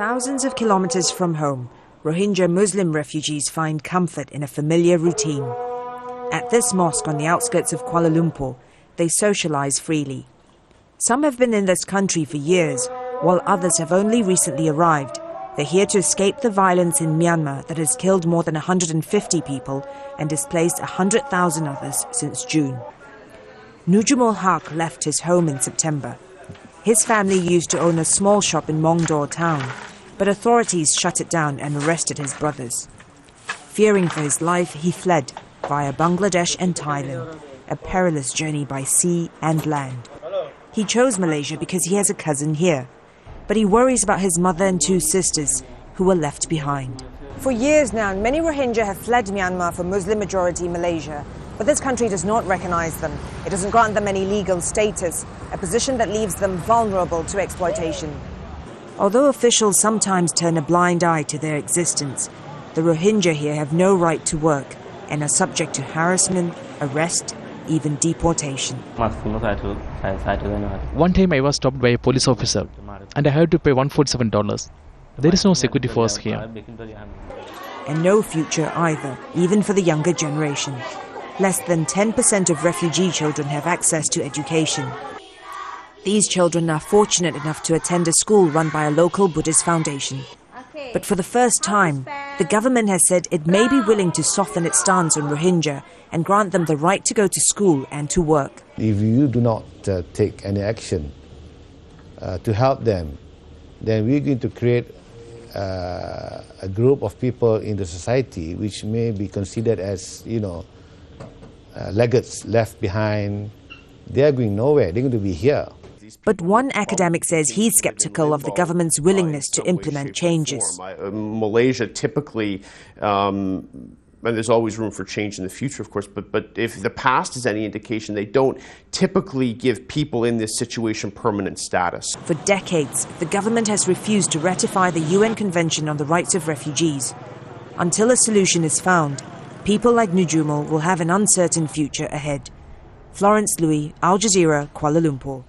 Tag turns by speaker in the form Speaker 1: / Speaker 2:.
Speaker 1: Thousands of kilometers from home, Rohingya Muslim refugees find comfort in a familiar routine. At this mosque on the outskirts of Kuala Lumpur, they socialize freely. Some have been in this country for years, while others have only recently arrived. They're here to escape the violence in Myanmar that has killed more than 150 people and displaced 100,000 others since June. Nujumul Haq left his home in September. His family used to own a small shop in Mongdor town, but authorities shut it down and arrested his brothers. Fearing for his life, he fled via Bangladesh and Thailand, a perilous journey by sea and land. He chose Malaysia because he has a cousin here, but he worries about his mother and two sisters who were left behind. For years now, many Rohingya have fled Myanmar for Muslim-majority Malaysia, but this country does not recognize them. It doesn't grant them any legal status, a position that leaves them vulnerable to exploitation. Although officials sometimes turn a blind eye to their existence, the Rohingya here have no right to work and are subject to harassment, arrest, even deportation.
Speaker 2: One time I was stopped by a police officer and I had to pay $147. There is no security for us here.
Speaker 1: And no future either, even for the younger generation. Less than 10% of refugee children have access to education. These children are fortunate enough to attend a school run by a local Buddhist foundation. But for the first time, the government has said it may be willing to soften its stance on Rohingya and grant them the right to go to school and to work.
Speaker 3: If you do not take any action to help them, then we're going to create a group of people in the society which may be considered as, laggards left behind. They are going nowhere. They're going to be here.
Speaker 1: But one academic says he's skeptical of the government's willingness to implement changes.
Speaker 4: Malaysia typically, and there's always room for change in the future, of course, but if the past is any indication, they don't typically give people in this situation permanent status.
Speaker 1: For decades, the government has refused to ratify the UN Convention on the Rights of Refugees. Until a solution is found, people like Nujumul will have an uncertain future ahead. Florence, Looi, Al Jazeera, Kuala Lumpur.